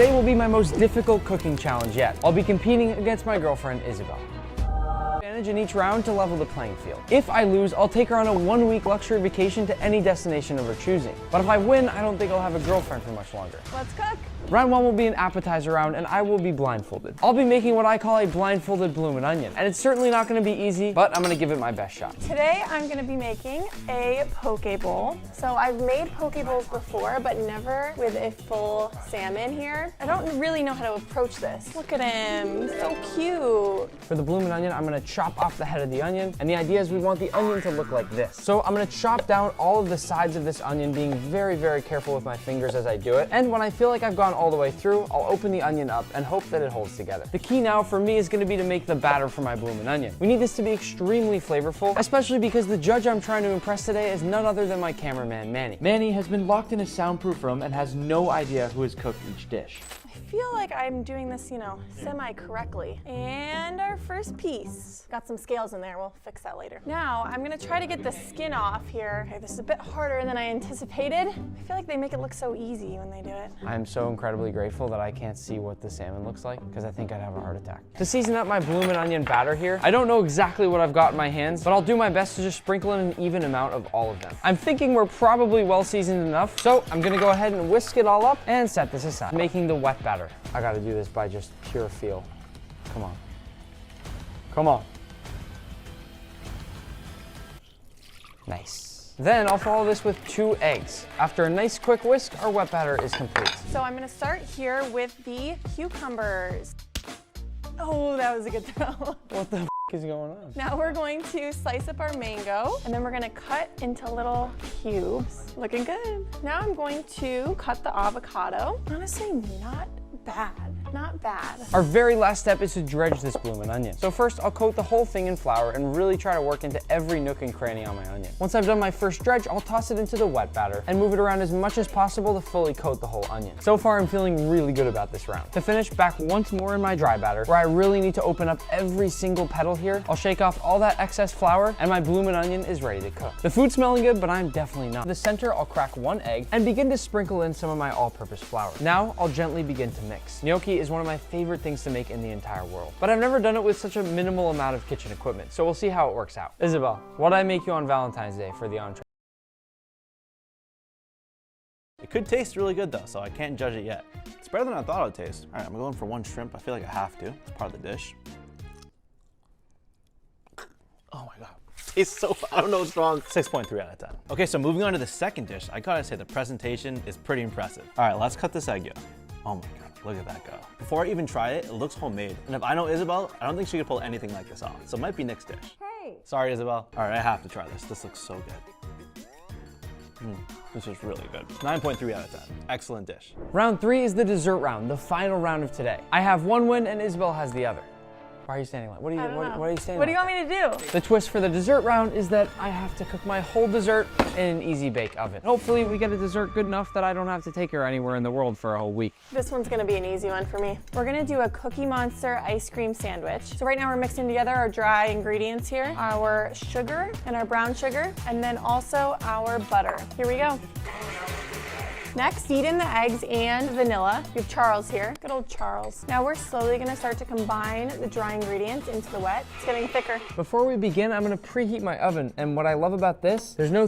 Today will be my most difficult cooking challenge yet. I'll be competing against my girlfriend, Isabelle. Advantage in each round to level the playing field. If I lose, I'll take her on a 1-week luxury vacation to any destination of her choosing. But if I win, I don't think I'll have a girlfriend for much longer. Let's cook. Round 1 will be an appetizer round, and I will be blindfolded. I'll be making what I call a blindfolded bloomin' onion, and it's certainly not going to be easy, but I'm going to give it my best shot. Today I'm going to be making a poke bowl. So I've made poke bowls before, but never with a full salmon here. I don't really know how to approach this. Look at him, so cute. For the bloomin' onion, I'm going to chop off the head of the onion, and the idea is we want the onion to look like this. So I'm going to chop down all of the sides of this onion, being very, very careful with my fingers as I do it. And when I feel like I've gone all the way through, I'll open the onion up and hope that it holds together. The key now for me is going to be to make the batter for my bloomin' onion. We need this to be extremely flavorful, especially because the judge I'm trying to impress today is none other than my cameraman, Manny. Manny has been locked in a soundproof room and has no idea who has cooked each dish. I feel like I'm doing this, semi-correctly. And our first piece. Got some scales in there, we'll fix that later. Now, I'm gonna try to get the skin off here. Okay, this is a bit harder than I anticipated. I feel like they make it look so easy when they do it. I'm so incredibly grateful that I can't see what the salmon looks like, because I think I'd have a heart attack. To season up my bloomin' onion batter here, I don't know exactly what I've got in my hands, but I'll do my best to just sprinkle in an even amount of all of them. I'm thinking we're probably well seasoned enough, so I'm gonna go ahead and whisk it all up and set this aside. Making the wet batter. I gotta do this by just pure feel. Come on. Come on. Nice. Then I'll follow this with 2 eggs. After a nice quick whisk, our wet batter is complete. So I'm gonna start here with the cucumbers. Oh, that was a good throw. What the f is going on? Now we're going to slice up our mango, and then we're gonna cut into little cubes. Looking good. Now I'm going to cut the avocado. Honestly, not bad. Not bad. Our very last step is to dredge this bloomin' onion. So first, I'll coat the whole thing in flour and really try to work into every nook and cranny on my onion. Once I've done my first dredge, I'll toss it into the wet batter and move it around as much as possible to fully coat the whole onion. So far, I'm feeling really good about this round. To finish, back once more in my dry batter, where I really need to open up every single petal here. I'll shake off all that excess flour, and my bloomin' onion is ready to cook. The food's smelling good, but I'm definitely not. In the center, I'll crack 1 egg and begin to sprinkle in some of my all-purpose flour. Now, I'll gently begin to mix. Gnocchi is one of my favorite things to make in the entire world, but I've never done it with such a minimal amount of kitchen equipment, so we'll see how it works out. Isabelle, what'd I make you on Valentine's Day for the entree? It could taste really good though, so I can't judge it yet. It's better than I thought it would taste. All right, I'm going for 1 shrimp. I feel like I have to. It's part of the dish. Oh my God. Tastes so, I don't know what's wrong. 6.3 out of 10. Okay, so moving on to the second dish, I gotta say the presentation is pretty impressive. All right, let's cut this egg yolk. Oh my God, look at that go. Before I even try it, it looks homemade. And if I know Isabelle, I don't think she could pull anything like this off. So it might be next dish. Hey. Sorry, Isabelle. All right, I have to try this. This looks so good. This is really good. 9.3 out of 10. Excellent dish. Round 3 is the dessert round, the final round of today. I have 1 win and Isabelle has the other. Why are you standing like? What are you standing? What do you want me to do? The twist for the dessert round is that I have to cook my whole dessert in an easy bake oven. Hopefully we get a dessert good enough that I don't have to take her anywhere in the world for a whole week. This one's gonna be an easy one for me. We're gonna do a Cookie Monster ice cream sandwich. So right now we're mixing together our dry ingredients here, our sugar and our brown sugar, and then also our butter. Here we go. Next, beat in the eggs and vanilla. We have Charles here, good old Charles. Now we're slowly gonna start to combine the dry ingredients into the wet. It's getting thicker. Before we begin, I'm gonna preheat my oven, and what I love about this, there's no